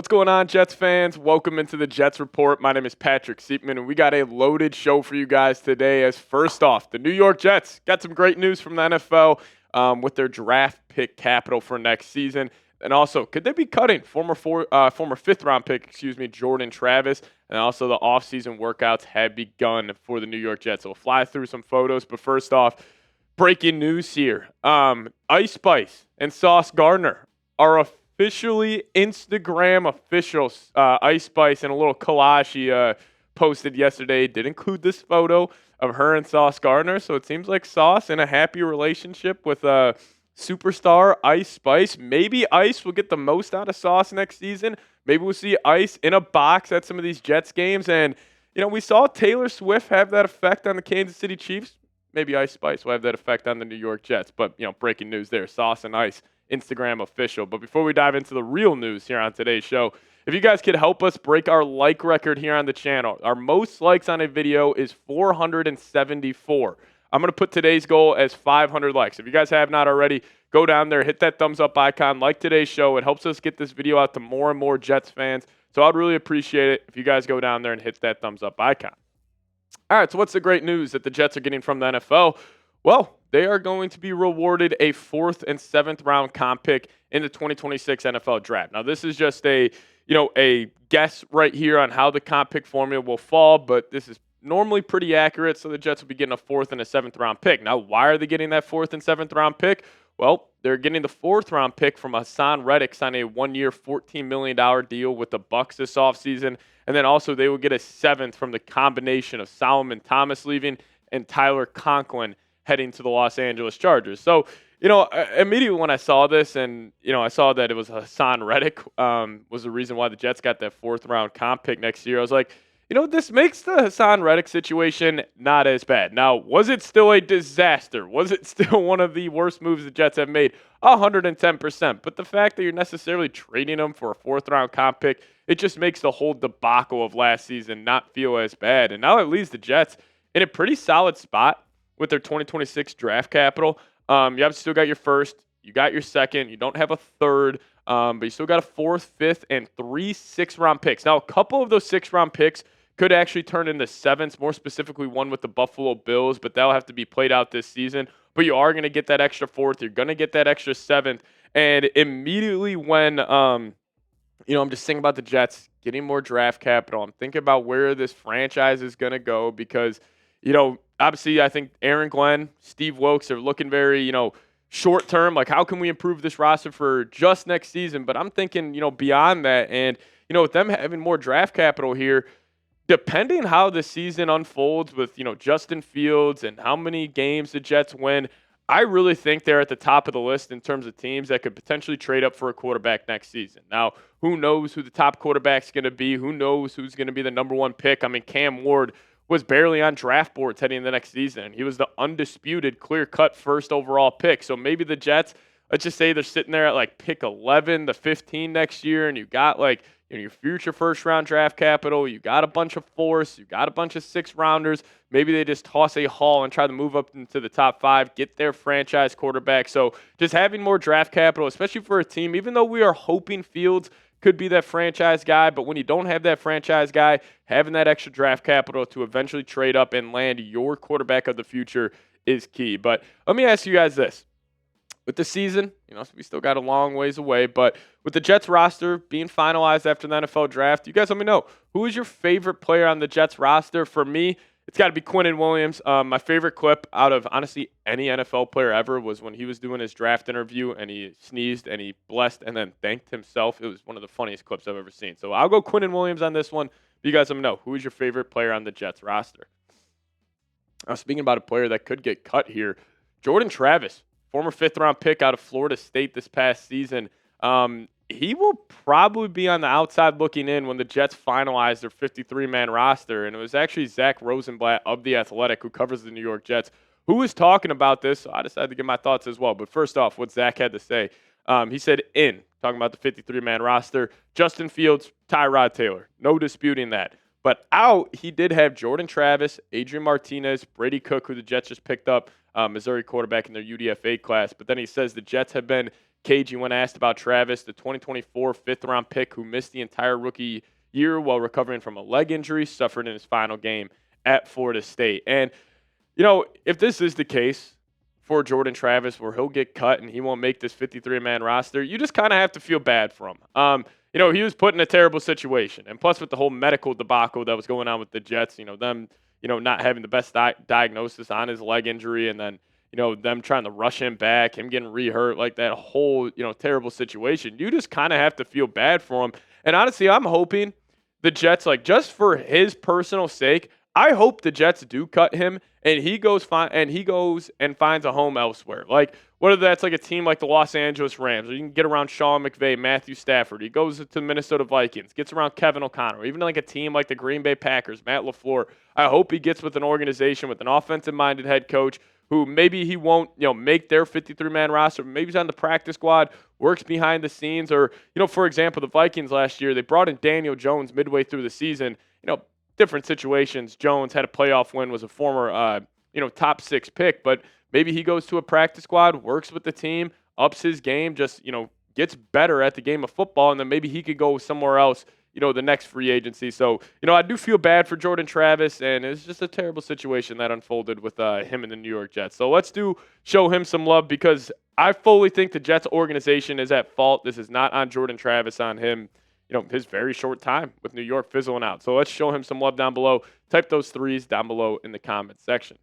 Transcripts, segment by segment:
What's going on, Jets fans? Welcome into the Jets Report. My name is Patrick Siepman, and we got a loaded show for you guys today. As first off, the New York Jets got some great news from the NFL with their draft pick capital for next season. And also, could they be cutting former fifth-round pick, Jordan Travis? And also, the offseason workouts have begun for the New York Jets. So we'll fly through some photos. But first off, breaking news here. Ice Spice and Sauce Gardner are officially Instagram officials. Ice Spice and a little collage he posted yesterday did include this photo of her and Sauce Gardner. So it seems like Sauce in a happy relationship with superstar Ice Spice. Maybe Ice will get the most out of Sauce next season. Maybe we'll see Ice in a box at some of these Jets games. And, we saw Taylor Swift have that effect on the Kansas City Chiefs. Maybe Ice Spice will have that effect on the New York Jets. But, breaking news there. Sauce and Ice, Instagram official. But before we dive into the real news here on today's show, if you guys could help us break our like record here on the channel. Our most likes on a video is 474. I'm going to put today's goal as 500 likes. If you guys have not already, go down there, hit that thumbs up icon, like today's show. It helps us get this video out to more and more Jets fans. So I'd really appreciate it if you guys go down there and hit that thumbs up icon. All right, so what's the great news that the Jets are getting from the NFL? Well, they are going to be rewarded a 4th and 7th round comp pick in the 2026 NFL draft. Now, this is just a guess right here on how the comp pick formula will fall, but this is normally pretty accurate, so the Jets will be getting a 4th and a 7th round pick. Now, why are they getting that 4th and 7th round pick? Well, they're getting the 4th round pick from Hassan Reddick, signing a 1-year, $14 million deal with the Bucs this offseason. And then also they will get a 7th from the combination of Solomon Thomas leaving and Tyler Conklin heading to the Los Angeles Chargers. So, immediately when I saw this and, I saw that it was Hassan Reddick was the reason why the Jets got that 4th round comp pick next year, I was like, this makes the Hassan Reddick situation not as bad. Now, was it still a disaster? Was it still one of the worst moves the Jets have made? 110%. But the fact that you're necessarily trading him for a 4th round comp pick, it just makes the whole debacle of last season not feel as bad. And now it leaves the Jets in a pretty solid spot with their 2026 draft capital. You have still got your 1st, you got your 2nd, you don't have a 3rd, but you still got a 4th, 5th, and 3 6th-round picks. Now, a couple of those 6th-round picks could actually turn into 7s, more specifically one with the Buffalo Bills, but that'll have to be played out this season. But you are going to get that extra 4th. You're going to get that extra 7th. And immediately when, I'm just thinking about the Jets getting more draft capital, I'm thinking about where this franchise is going to go because, obviously I think Aaron Glenn, Steve Wilkes are looking very, short term. Like, how can we improve this roster for just next season? But I'm thinking, beyond that. And, with them having more draft capital here, depending how the season unfolds with, Justin Fields and how many games the Jets win, I really think they're at the top of the list in terms of teams that could potentially trade up for a quarterback next season. Now, who knows who the top quarterback's going to be? Who knows who's going to be the number 1 pick? I mean, Cam Ward was barely on draft boards heading into the next season. He was the undisputed, clear-cut 1st overall pick. So maybe the Jets, let's just say they're sitting there at pick 11 to 15 next year, and you got your future 1st-round draft capital, you got a bunch of 4ths, you got a bunch of 6th-rounders. Maybe they just toss a haul and try to move up into the top 5, get their franchise quarterback. So just having more draft capital, especially for a team, even though we are hoping Fields could be that franchise guy, but when you don't have that franchise guy, having that extra draft capital to eventually trade up and land your quarterback of the future is key. But let me ask you guys this. With the season, we still got a long ways away, but with the Jets roster being finalized after the NFL draft, you guys let me know, who is your favorite player on the Jets roster? For me, it's got to be Quinnen Williams. My favorite clip out of, honestly, any NFL player ever was when he was doing his draft interview and he sneezed and he blessed and then thanked himself. It was one of the funniest clips I've ever seen. So I'll go Quinnen Williams on this one. You guys let me know, who is your favorite player on the Jets roster? Speaking about a player that could get cut here, Jordan Travis. Former 5th-round pick out of Florida State this past season. He will probably be on the outside looking in when the Jets finalize their 53-man roster. And it was actually Zach Rosenblatt of The Athletic, who covers the New York Jets, who was talking about this. So I decided to give my thoughts as well. But first off, what Zach had to say. He said talking about the 53-man roster, Justin Fields, Tyrod Taylor. No disputing that. But out, he did have Jordan Travis, Adrian Martinez, Brady Cook, who the Jets just picked up, Missouri quarterback in their UDFA class. But then he says the Jets have been cagey when asked about Travis, the 2024 fifth-round pick who missed the entire rookie year while recovering from a leg injury suffered in his final game at Florida State. And, if this is the case for Jordan Travis where he'll get cut and he won't make this 53-man roster, you just kind of have to feel bad for him. He was put in a terrible situation. And plus with the whole medical debacle that was going on with the Jets, them not having the best diagnosis on his leg injury, and then, them trying to rush him back, him getting re-hurt, like that whole, terrible situation. You just kind of have to feel bad for him. And honestly, I'm hoping the Jets, just for his personal sake, I hope the Jets do cut him and he goes and finds a home elsewhere. Like, whether that's like a team like the Los Angeles Rams, or you can get around Sean McVay, Matthew Stafford. He goes to the Minnesota Vikings, gets around Kevin O'Connor, or even like a team like the Green Bay Packers, Matt LaFleur. I hope he gets with an organization with an offensive-minded head coach who maybe he won't, make their 53-man roster. Maybe he's on the practice squad, works behind the scenes. Or, for example, the Vikings last year, they brought in Daniel Jones midway through the season. Different situations. Jones had a playoff win, was a former, top 6 pick. But maybe he goes to a practice squad, works with the team, ups his game, just, gets better at the game of football, and then maybe he could go somewhere else, the next free agency. So, I do feel bad for Jordan Travis, and it's just a terrible situation that unfolded with him and the New York Jets. So let's show him some love, because I fully think the Jets organization is at fault. This is not on Jordan Travis, on him, his very short time with New York fizzling out. So let's show him some love down below. Type those threes down below in the comment section.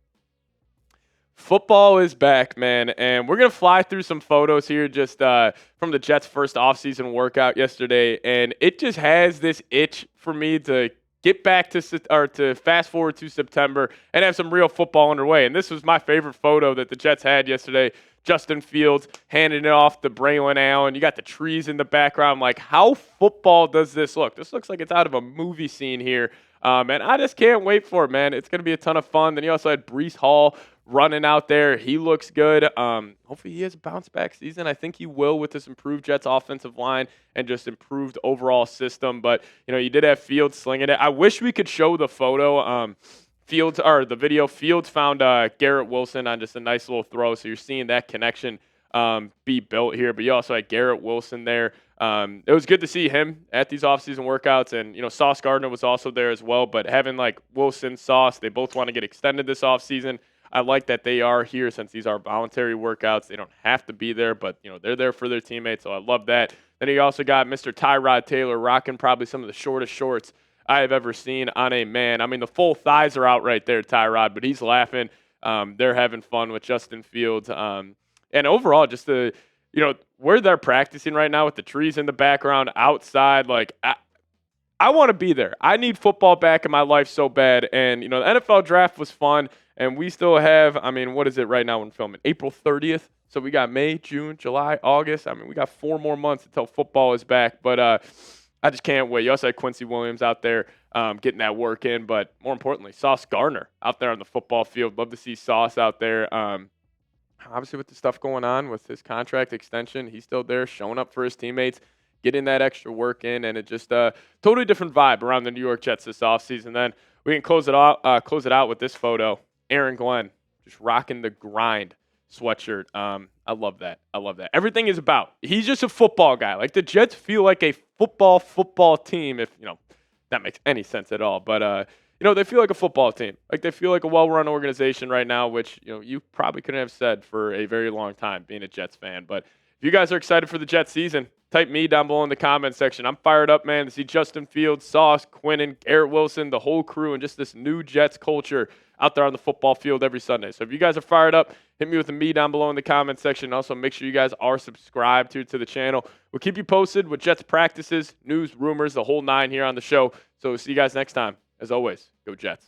Football is back, man, and we're going to fly through some photos here just from the Jets' first offseason workout yesterday, and it just has this itch for me to get back to fast forward to September and have some real football underway. And this was my favorite photo that the Jets had yesterday. Justin Fields handing it off to Braylon Allen. You got the trees in the background. Like, how football does this look? This looks like it's out of a movie scene here, and I just can't wait for it, man. It's going to be a ton of fun. Then you also had Breece Hall running out there. He looks good. Hopefully he has a bounce-back season. I think he will with this improved Jets offensive line and just improved overall system. But, you did have Fields slinging it. I wish we could show the photo. The video. Fields found Garrett Wilson on just a nice little throw. So you're seeing that connection be built here. But you also had Garrett Wilson there. It was good to see him at these offseason workouts. And, Sauce Gardner was also there as well. But having Wilson, Sauce, they both want to get extended this offseason. I like that they are here since these are voluntary workouts. They don't have to be there, but, they're there for their teammates, so I love that. Then you also got Mr. Tyrod Taylor rocking probably some of the shortest shorts I have ever seen on a man. I mean, the full thighs are out right there, Tyrod, but he's laughing. They're having fun with Justin Fields. And overall, just where they're practicing right now with the trees in the background, outside, I want to be there. I need football back in my life so bad. And, the NFL draft was fun. And we still have, what is it right now when filming? April 30th. So we got May, June, July, August. We got 4 more months until football is back. But I just can't wait. You also had Quincy Williams out there getting that work in. But more importantly, Sauce Gardner out there on the football field. Love to see Sauce out there. Obviously, with the stuff going on with his contract extension, he's still there showing up for his teammates, getting that extra work in. And it just totally different vibe around the New York Jets this offseason. Then we can close it out with this photo. Aaron Glenn just rocking the grind sweatshirt. I love that. Everything is about. He's just a football guy. Like, the Jets feel like a football team, if, that makes any sense at all. But, they feel like a football team. Like, they feel like a well-run organization right now, which, you probably couldn't have said for a very long time being a Jets fan. But if you guys are excited for the Jets season, type me down below in the comment section. I'm fired up, man, to see Justin Fields, Sauce, Quinnen, Garrett Wilson, the whole crew, and just this new Jets culture out there on the football field every Sunday. So if you guys are fired up, hit me with a me down below in the comment section. Also, make sure you guys are subscribed here to the channel. We'll keep you posted with Jets practices, news, rumors, the whole 9 here on the show. So see you guys next time. As always, go Jets.